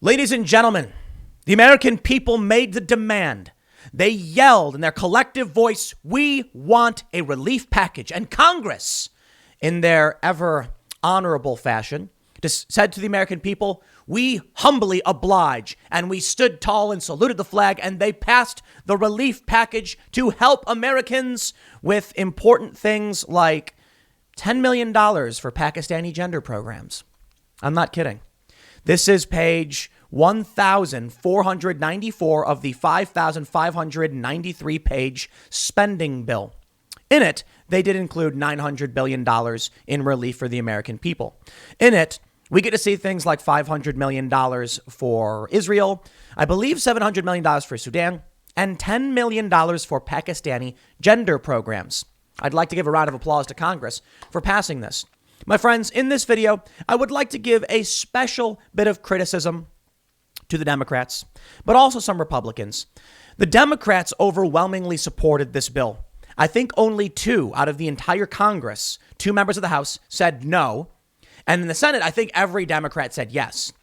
Ladies and gentlemen, the American people made the demand. They yelled in their collective voice, "We want a relief package." And Congress, in their ever honorable fashion, just said to the American people, "We humbly oblige." And we stood tall and saluted the flag, and they passed the relief package to help Americans with important things like $10 million for Pakistani gender programs. I'm not kidding. This is page 1,494 of the 5,593 page spending bill. In it, they did include $900 billion in relief for the American people. In it, we get to see things like $500 million for Israel, I believe $700 million for Sudan, and $10 million for Pakistani gender programs. I'd like to give a round of applause to Congress for passing this. My friends, in this video, I would like to give a special bit of criticism to the Democrats, but also some Republicans. The Democrats overwhelmingly supported this bill. I think only 2 out of the entire Congress, 2 members of the House, said no. And in the Senate, I think every Democrat said yes.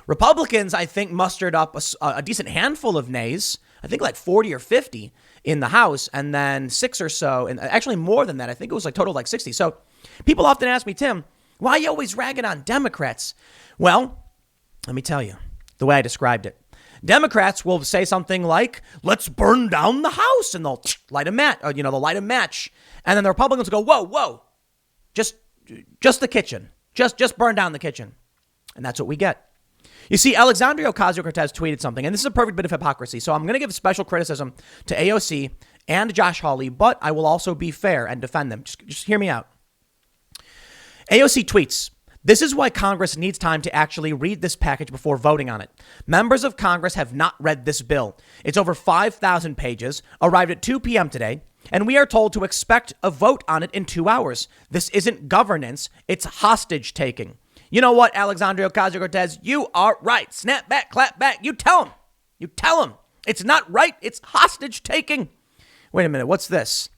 Republicans, I think, mustered up a decent handful of nays, I think like 40 or 50 in the House, and then 6 or so, and actually more than that. I think it was like total like 60. So people often ask me, Tim, why are you always ragging on Democrats? Well, let me tell you the way I described it. Democrats will say something like, "Let's burn down the House," and they'll light a match, they'll light a match. And then the Republicans will go, whoa, just the kitchen, just burn down the kitchen. And that's what we get. You see, Alexandria Ocasio-Cortez tweeted something, and this is a perfect bit of hypocrisy. So I'm going to give special criticism to AOC and Josh Hawley, but I will also be fair and defend them. Just hear me out. AOC tweets, "This is why Congress needs time to actually read this package before voting on it. Members of Congress have not read this bill. It's over 5,000 pages, arrived at 2 p.m. today, and we are told to expect a vote on it in 2 hours. This isn't governance, it's hostage taking." You know what, Alexandria Ocasio-Cortez, you are right. Snap back, clap back. You tell them. It's not right. It's hostage taking. Wait a minute. What's this?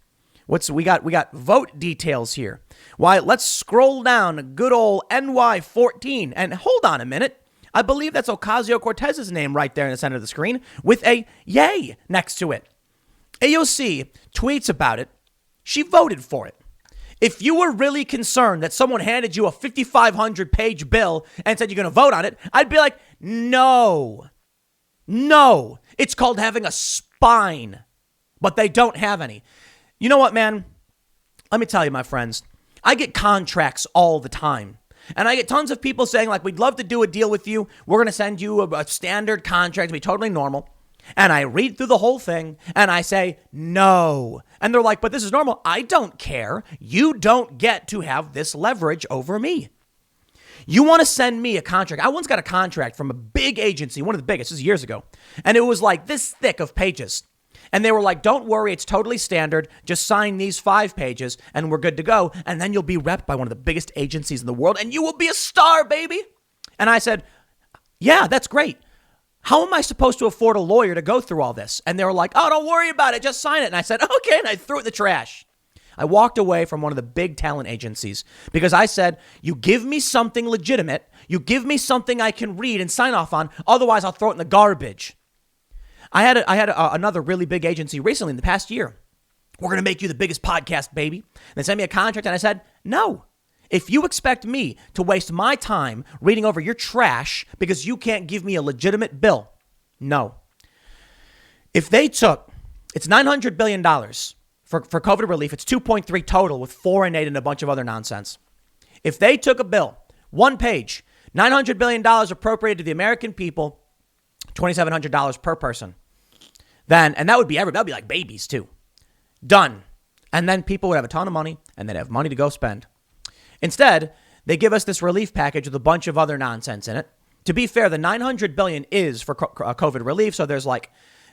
We got vote details here. Why, let's scroll down good old NY14 and hold on a minute. I believe that's Ocasio-Cortez's name right there in the center of the screen with a yay next to it. AOC tweets about it. She voted for it. If you were really concerned that someone handed you a 5,500 page bill and said you're going to vote on it, I'd be like, no, it's called having a spine, but they don't have any. You know what, man? Let me tell you, my friends, I get contracts all the time. And I get tons of people saying, like, we'd love to do a deal with you. We're going to send you a standard contract to be totally normal. And I read through the whole thing and I say, no. And they're like, but this is normal. I don't care. You don't get to have this leverage over me. You want to send me a contract. I once got a contract from a big agency, one of the biggest, this is years ago. And it was like this thick of pages. And they were like, don't worry, it's totally standard. Just sign these 5 pages and we're good to go. And then you'll be repped by one of the biggest agencies in the world and you will be a star, baby. And I said, yeah, that's great. How am I supposed to afford a lawyer to go through all this? And they were like, oh, don't worry about it. Just sign it. And I said, okay. And I threw it in the trash. I walked away from one of the big talent agencies because I said, you give me something legitimate. You give me something I can read and sign off on. Otherwise, I'll throw it in the garbage. I had another really big agency recently in the past year. We're going to make you the biggest podcast, baby. And they sent me a contract and I said, no. If you expect me to waste my time reading over your trash because you can't give me a legitimate bill, no. If they took, it's $900 billion for COVID relief. It's 2.3 total with 4 and 8 and a bunch of other nonsense. If they took a bill, one page, $900 billion appropriated to the American people, $2,700 per person, then, and that would be that'd be like babies too. Done. And then people would have a ton of money and they'd have money to go spend. Instead, they give us this relief package with a bunch of other nonsense in it. To be fair, the $900 billion is for COVID relief. So there's like,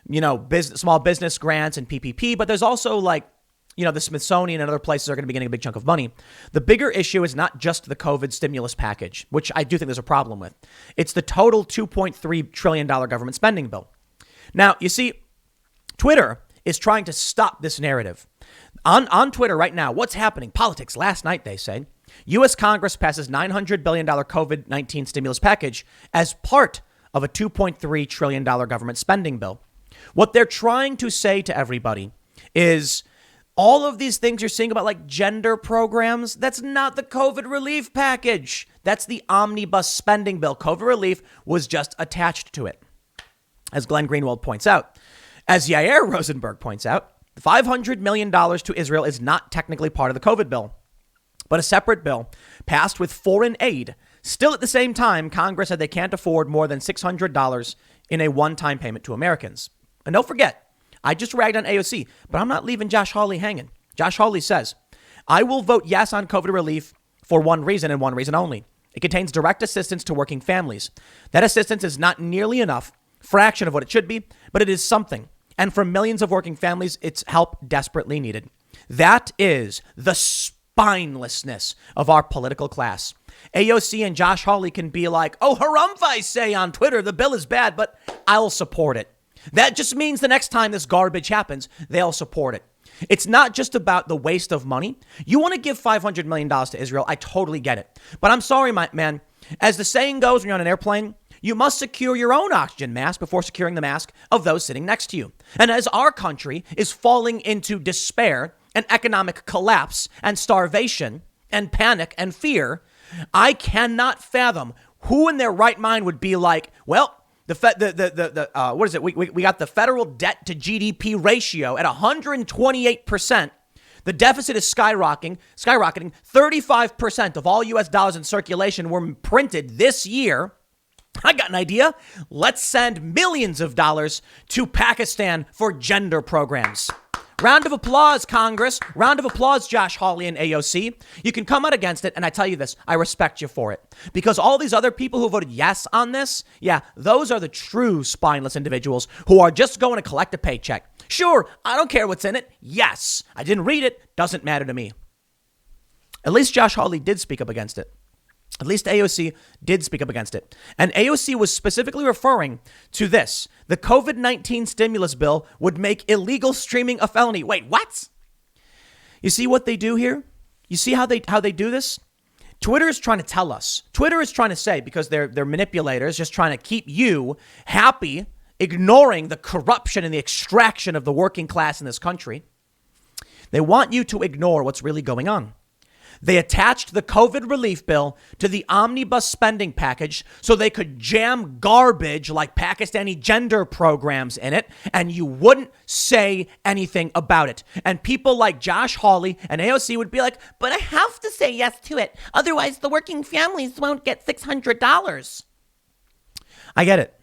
small business grants and PPP, but there's also like, the Smithsonian and other places are going to be getting a big chunk of money. The bigger issue is not just the COVID stimulus package, which I do think there's a problem with. It's the total $2.3 trillion government spending bill. Now, you see, Twitter is trying to stop this narrative. On Twitter right now, what's happening? Politics. Last night, they say, U.S. Congress passes $900 billion COVID-19 stimulus package as part of a $2.3 trillion government spending bill. What they're trying to say to everybody is all of these things you're seeing about like gender programs, that's not the COVID relief package. That's the omnibus spending bill. COVID relief was just attached to it. As Glenn Greenwald points out, as Yair Rosenberg points out, $500 million to Israel is not technically part of the COVID bill, but a separate bill passed with foreign aid. Still, at the same time, Congress said they can't afford more than $600 in a one-time payment to Americans. And don't forget, I just ragged on AOC, but I'm not leaving Josh Hawley hanging. Josh Hawley says, I will vote yes on COVID relief for one reason and one reason only. It contains direct assistance to working families. That assistance is not nearly enough, fraction of what it should be, but it is something. And for millions of working families, it's help desperately needed. That is the spinelessness of our political class. AOC and Josh Hawley can be like, oh, harumph, I say on Twitter, the bill is bad, but I'll support it. That just means the next time this garbage happens, they'll support it. It's not just about the waste of money. You want to give $500 million to Israel. I totally get it. But I'm sorry, my man. As the saying goes when you're on an airplane, you must secure your own oxygen mask before securing the mask of those sitting next to you. And as our country is falling into despair and economic collapse and starvation and panic and fear, I cannot fathom who in their right mind would be like, well, what is it? We got the federal debt to GDP ratio at 128%. The deficit is skyrocketing. 35% of all U.S. dollars in circulation were printed this year. I got an idea. Let's send millions of dollars to Pakistan for gender programs. Round of applause, Congress. Round of applause, Josh Hawley and AOC. You can come out against it, and I tell you this, I respect you for it. Because all these other people who voted yes on this, yeah, those are the true spineless individuals who are just going to collect a paycheck. Sure, I don't care what's in it. Yes, I didn't read it. Doesn't matter to me. At least Josh Hawley did speak up against it. At least AOC did speak up against it. And AOC was specifically referring to this. The COVID-19 stimulus bill would make illegal streaming a felony. Wait, what? You see what they do here? You see how they do this? Twitter is trying to tell us. Twitter is trying to say, because they're manipulators, just trying to keep you happy, ignoring the corruption and the extraction of the working class in this country. They want you to ignore what's really going on. They attached the COVID relief bill to the omnibus spending package so they could jam garbage like Pakistani gender programs in it, and you wouldn't say anything about it. And people like Josh Hawley and AOC would be like, but I have to say yes to it. Otherwise, the working families won't get $600. I get it.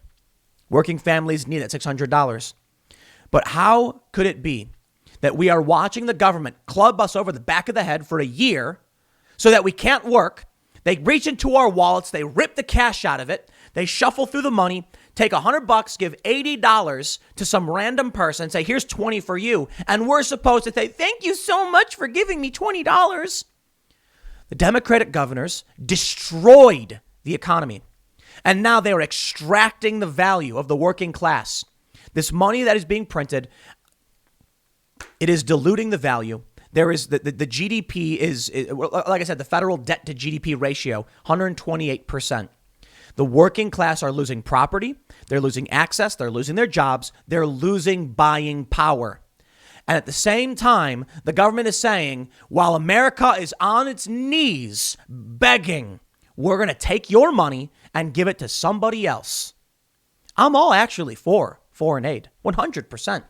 Working families need that $600. But how could it be that we are watching the government club us over the back of the head for a year so that we can't work? They reach into our wallets, they rip the cash out of it, they shuffle through the money, take $100, give $80 to some random person, say, here's 20 for you. And we're supposed to say, thank you so much for giving me $20. The Democratic governors destroyed the economy. And now they are extracting the value of the working class. This money that is being printed, it is diluting the value. There is the GDP is, like I said, the federal debt to GDP ratio, 128%. The working class are losing property. They're losing access. They're losing their jobs. They're losing buying power. And at the same time, the government is saying, while America is on its knees begging, we're going to take your money and give it to somebody else. I'm all actually for foreign aid, 100%.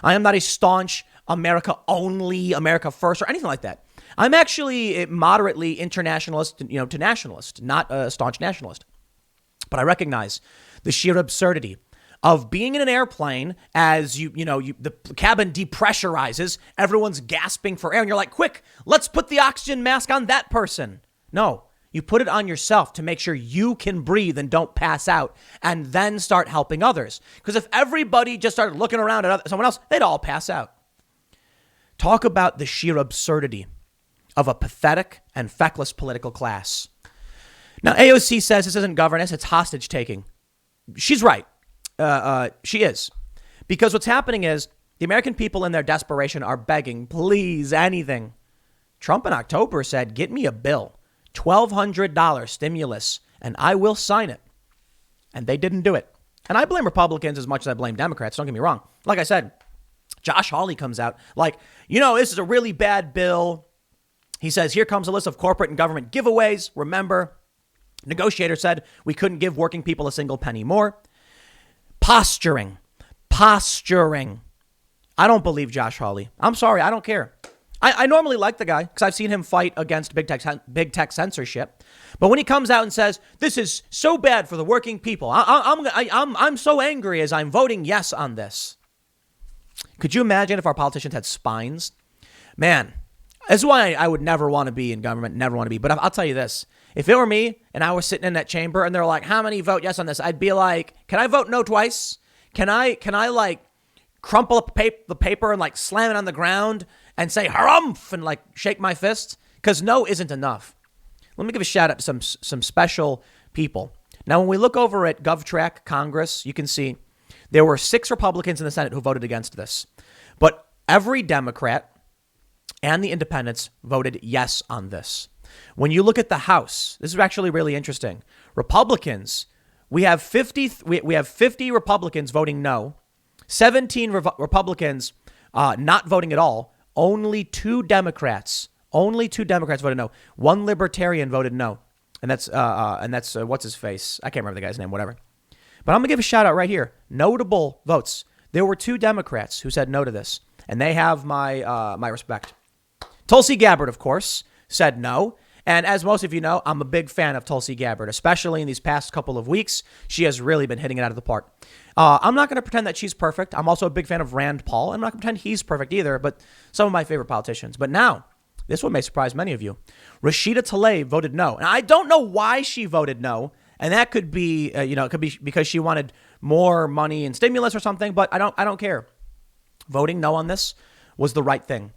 I am not a staunch America only, America first, or anything like that. I'm actually moderately internationalist, to nationalist, not a staunch nationalist. But I recognize the sheer absurdity of being in an airplane as the cabin depressurizes, everyone's gasping for air, and you're like, quick, let's put the oxygen mask on that person. No, you put it on yourself to make sure you can breathe and don't pass out, and then start helping others. Because if everybody just started looking around at someone else, they'd all pass out. Talk about the sheer absurdity of a pathetic and feckless political class. Now, AOC says this isn't governance, it's hostage taking. She's right. She is. Because what's happening is the American people in their desperation are begging, please, anything. Trump in October said, get me a bill, $1,200 stimulus, and I will sign it. And they didn't do it. And I blame Republicans as much as I blame Democrats. Don't get me wrong. Like I said, Josh Hawley comes out like, this is a really bad bill. He says, here comes a list of corporate and government giveaways. Remember, negotiator said we couldn't give working people a single penny more. Posturing. I don't believe Josh Hawley. I'm sorry. I don't care. I normally like the guy because I've seen him fight against big tech censorship. But when he comes out and says, this is so bad for the working people, I'm so angry as I'm voting yes on this. Could you imagine if our politicians had spines? Man, this is why I would never want to be in government, never want to be. But I'll tell you this. If it were me and I was sitting in that chamber and they're like, how many vote yes on this? I'd be like, can I vote no twice? Can I like crumple up the paper and like slam it on the ground and say harumph and like shake my fist? Because no isn't enough. Let me give a shout out to some special people. Now, when we look over at GovTrack Congress, you can see there were 6 Republicans in the Senate who voted against this. But every Democrat and the independents voted yes on this. When you look at the House, this is actually really interesting. Republicans, we have 50 Republicans voting no, 17 Republicans not voting at all, only 2 Democrats voted no. 1 Libertarian voted no. And that's what's his face? I can't remember the guy's name, whatever. But I'm going to give a shout out right here. Notable votes. There were 2 Democrats who said no to this, and they have my respect. Tulsi Gabbard, of course, said no. And as most of you know, I'm a big fan of Tulsi Gabbard, especially in these past couple of weeks. She has really been hitting it out of the park. I'm not going to pretend that she's perfect. I'm also a big fan of Rand Paul. I'm not going to pretend he's perfect either, but some of my favorite politicians. But now, this one may surprise many of you. Rashida Tlaib voted no. And I don't know why she voted no. And that could be, it could be because she wanted more money and stimulus or something, but I don't care. Voting no on this was the right thing.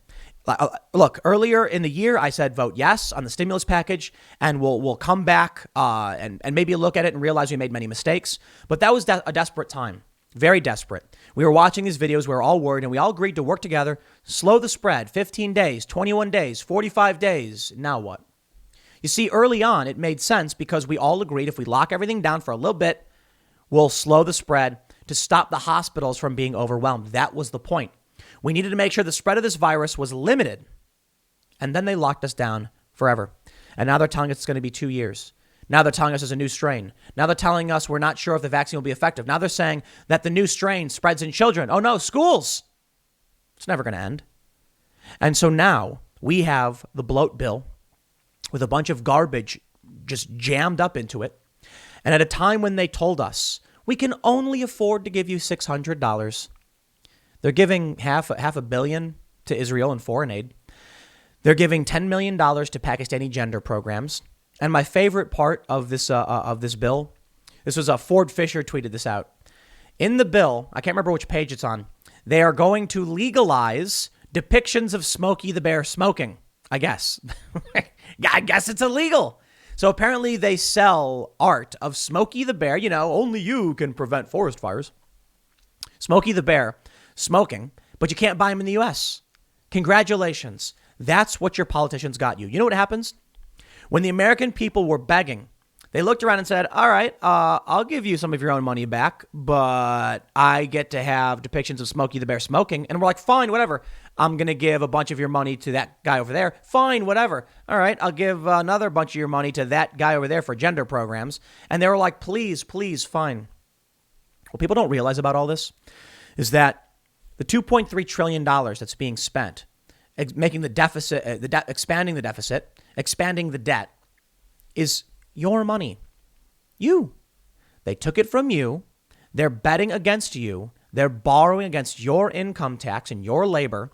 Look, earlier in the year, I said vote yes on the stimulus package, and we'll come back and maybe look at it and realize we made many mistakes. But that was a desperate time, very desperate. We were watching these videos. We were all worried, and we all agreed to work together, slow the spread, 15 days, 21 days, 45 days. Now what? You see, early on, it made sense because we all agreed if we lock everything down for a little bit, we'll slow the spread to stop the hospitals from being overwhelmed. That was the point. We needed to make sure the spread of this virus was limited. And then they locked us down forever. And now they're telling us it's going to be 2 years. Now they're telling us there's a new strain. Now they're telling us we're not sure if the vaccine will be effective. Now they're saying that the new strain spreads in children. Oh no, schools. It's never going to end. And so now we have the bloat bill with a bunch of garbage just jammed up into it. And at a time when they told us we can only afford to give you $600, they're giving half a billion to Israel in foreign aid. They're giving $10 million to Pakistani gender programs. And my favorite part of this bill, this was Ford Fisher tweeted this out. In the bill, I can't remember which page it's on, they are going to legalize depictions of Smokey the Bear smoking, I guess. I guess it's illegal. So apparently they sell art of Smokey the Bear. Only you can prevent forest fires. Smokey the Bear smoking, but you can't buy them in the U.S. Congratulations. That's what your politicians got you. You know what happens? When the American people were begging, they looked around and said, all right, I'll give you some of your own money back, but I get to have depictions of Smokey the Bear smoking. And we're like, fine, whatever. I'm going to give a bunch of your money to that guy over there. Fine, whatever. All right, I'll give another bunch of your money to that guy over there for gender programs. And they were like, please, fine. What people don't realize about all this is that the $2.3 trillion that's being spent, making the deficit, expanding the deficit, expanding the debt, is your money. You. They took it from you. They're betting against you. They're borrowing against your income tax and your labor.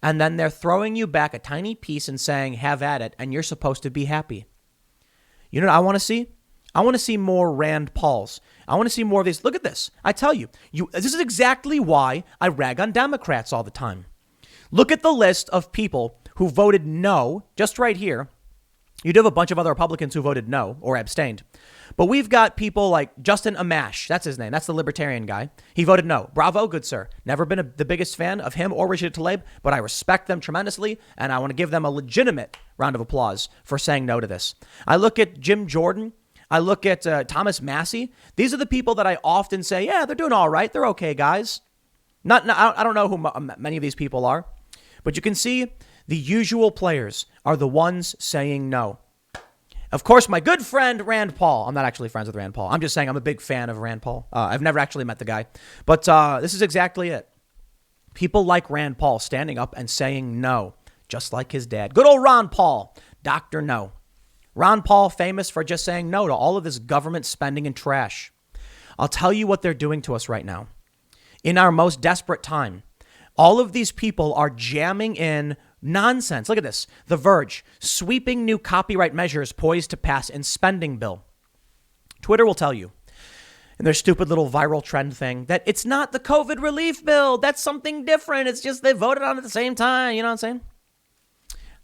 And then they're throwing you back a tiny piece and saying, have at it. And you're supposed to be happy. You know what I want to see? I want to see more Rand Pauls. I want to see more of these. Look at this. I tell you, this is exactly why I rag on Democrats all the time. Look at the list of people who voted no, just right here. You do have a bunch of other Republicans who voted no or abstained. But we've got people like Justin Amash. That's his name. That's the libertarian guy. He voted no. Bravo, good sir. Never been the biggest fan of him or Rashida Tlaib, but I respect them tremendously, and I want to give them a legitimate round of applause for saying no to this. I look at Jim Jordan. I look at Thomas Massey. These are the people that I often say, yeah, they're doing all right. They're okay, guys. I don't know who many of these people are, but you can see the usual players are the ones saying no. Of course, my good friend Rand Paul. I'm not actually friends with Rand Paul. I'm just saying I'm a big fan of Rand Paul. I've never actually met the guy, but this is exactly it. People like Rand Paul standing up and saying no, just like his dad. Good old Ron Paul, Dr. No. Ron Paul, famous for just saying no to all of this government spending and trash. I'll tell you what they're doing to us right now. In our most desperate time, all of these people are jamming in nonsense. Look at this. The Verge, sweeping new copyright measures poised to pass in spending bill. Twitter will tell you, in their stupid little viral trend thing, that it's not the COVID relief bill. That's something different. It's just they voted on it at the same time. You know what I'm saying?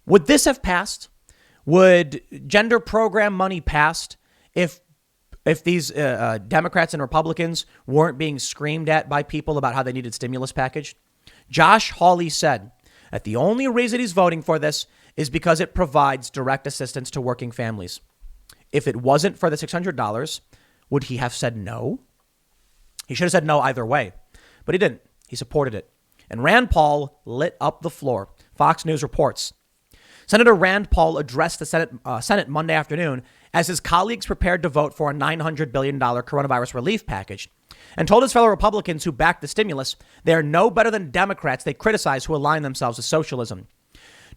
Would this have passed? Would gender program money passed if these Democrats and Republicans weren't being screamed at by people about how they needed stimulus package? Josh Hawley said that the only reason he's voting for this is because it provides direct assistance to working families. If it wasn't for the $600, would he have said no? He should have said no either way, but he didn't. He supported it. And Rand Paul lit up the floor. Fox News reports. Senator Rand Paul addressed the Senate Monday afternoon as his colleagues prepared to vote for a $900 billion coronavirus relief package and told his fellow Republicans who backed the stimulus they are no better than Democrats they criticize who align themselves with socialism.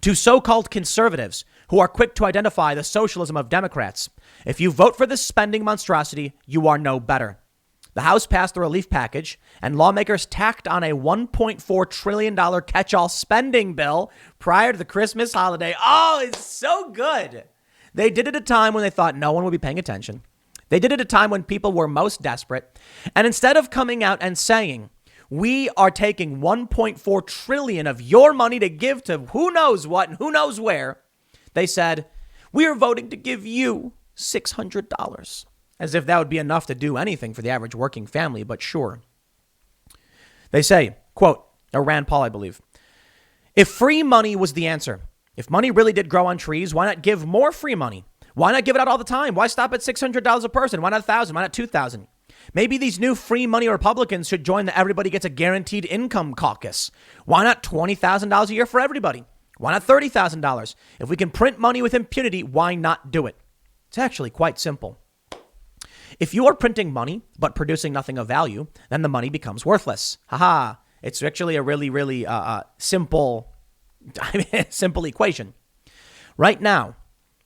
To so-called conservatives who are quick to identify the socialism of Democrats, if you vote for this spending monstrosity, you are no better. The House passed the relief package, and lawmakers tacked on a $1.4 trillion catch-all spending bill prior to the Christmas holiday. Oh, it's so good. They did it at a time when they thought no one would be paying attention. They did it at a time when people were most desperate. And instead of coming out and saying, we are taking $1.4 trillion of your money to give to who knows what and who knows where, they said, we are voting to give you $600. As if that would be enough to do anything for the average working family, but sure. They say, quote, or Rand Paul, I believe, if free money was the answer, if money really did grow on trees, why not give more free money? Why not give it out all the time? Why stop at $600 a person? Why not $1,000? Why not $2,000? Maybe these new free money Republicans should join the Everybody Gets a Guaranteed Income caucus. Why not $20,000 a year for everybody? Why not $30,000? If we can print money with impunity, why not do it? It's actually quite simple. If you are printing money but producing nothing of value, then the money becomes worthless. Haha. It's actually a really, really simple equation. Right now,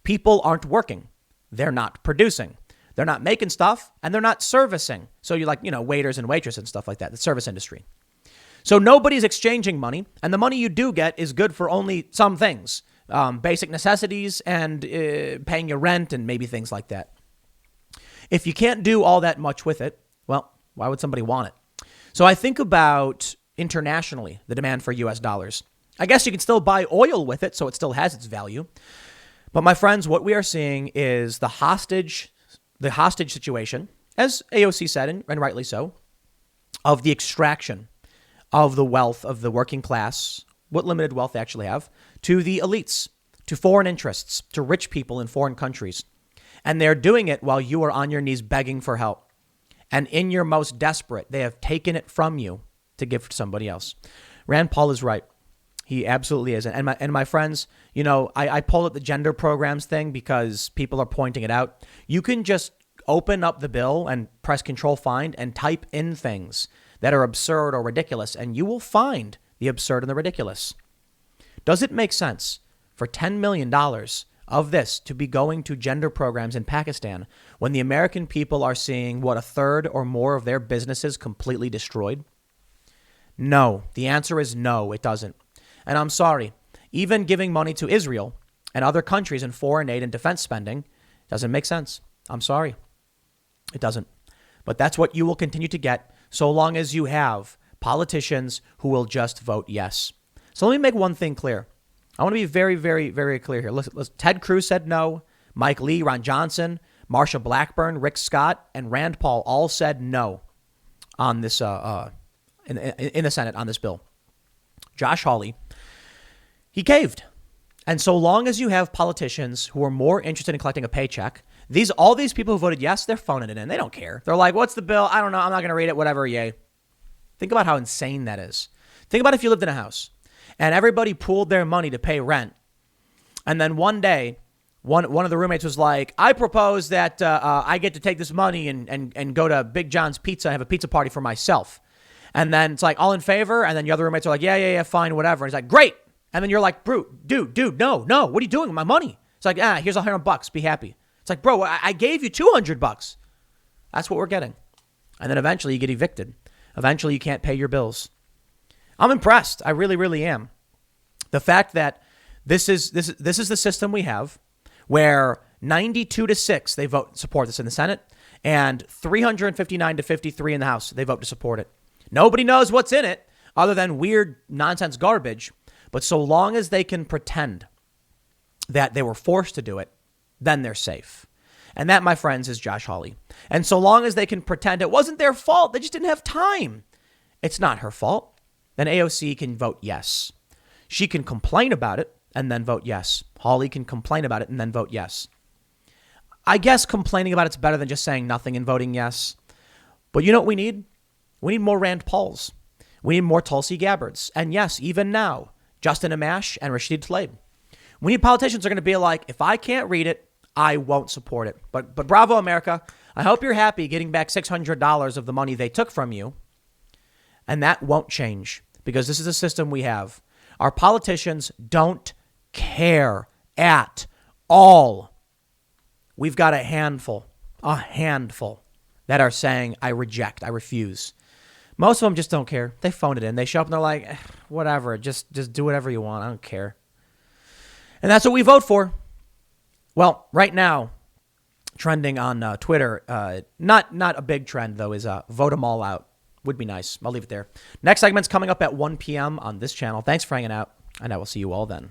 people aren't working. They're not producing. They're not making stuff and they're not servicing. So you're like, waiters and waitresses and stuff like that, the service industry. So nobody's exchanging money. And the money you do get is good for only some things, basic necessities and paying your rent and maybe things like that. If you can't do all that much with it, well, why would somebody want it? So I think about internationally, the demand for US dollars. I guess you can still buy oil with it, so it still has its value. But my friends, what we are seeing is the hostage situation, as AOC said, and rightly so, of the extraction of the wealth of the working class, what limited wealth they actually have, to the elites, to foreign interests, to rich people in foreign countries. And they're doing it while you are on your knees begging for help. And in your most desperate, they have taken it from you to give to somebody else. Rand Paul is right. He absolutely is. And my friends, I pulled up the gender programs thing because people are pointing it out. You can just open up the bill and press Control-Find and type in things that are absurd or ridiculous, and you will find the absurd and the ridiculous. Does it make sense for $10 million of this to be going to gender programs in Pakistan when the American people are seeing, a third or more of their businesses completely destroyed? No. The answer is no, it doesn't. And I'm sorry, even giving money to Israel and other countries in foreign aid and defense spending doesn't make sense. I'm sorry. It doesn't. But that's what you will continue to get so long as you have politicians who will just vote yes. So let me make one thing clear. I want to be very, very, very clear here. Listen, Ted Cruz said no. Mike Lee, Ron Johnson, Marsha Blackburn, Rick Scott, and Rand Paul all said no on this in the Senate on this bill. Josh Hawley, he caved. And so long as you have politicians who are more interested in collecting a paycheck All these people who voted yes, they're phoning it in. They don't care. They're like, what's the bill? I don't know. I'm not going to read it. Whatever. Yay. Think about how insane that is. Think about if you lived in a house and everybody pooled their money to pay rent. And then one day, one of the roommates was like, I propose that I get to take this money and go to Big John's Pizza and have a pizza party for myself. And then it's like, all in favor? And then the other roommates are like, yeah, fine, whatever. And he's like, great. And then you're like, dude, no. What are you doing with my money? It's like, here's $100. Be happy. It's like, bro, I gave you $200. That's what we're getting. And then eventually you get evicted. Eventually you can't pay your bills. I'm impressed. I really, really am. The fact that this is the system we have, where 92-6 they vote support this in the Senate, and 359-53 in the House they vote to support it. Nobody knows what's in it other than weird nonsense garbage. But so long as they can pretend that they were forced to do it, then they're safe. And that, my friends, is Josh Hawley. And so long as they can pretend it wasn't their fault, they just didn't have time, it's not her fault, then AOC can vote yes. She can complain about it and then vote yes. Hawley can complain about it and then vote yes. I guess complaining about it's better than just saying nothing and voting yes. But you know what we need? We need more Rand Pauls. We need more Tulsi Gabbards. And yes, even now, Justin Amash and Rashid Tlaib. We need politicians who are going to be like, if I can't read it, I won't support it. But bravo, America. I hope you're happy getting back $600 of the money they took from you. And that won't change because this is the system we have. Our politicians don't care at all. We've got a handful that are saying, I reject, I refuse. Most of them just don't care. They phone it in. They show up and they're like, whatever, just do whatever you want. I don't care. And that's what we vote for. Well, right now, trending on Twitter, not a big trend, though, is vote them all out. Would be nice. I'll leave it there. Next segment's coming up at 1 p.m. on this channel. Thanks for hanging out, and I will see you all then.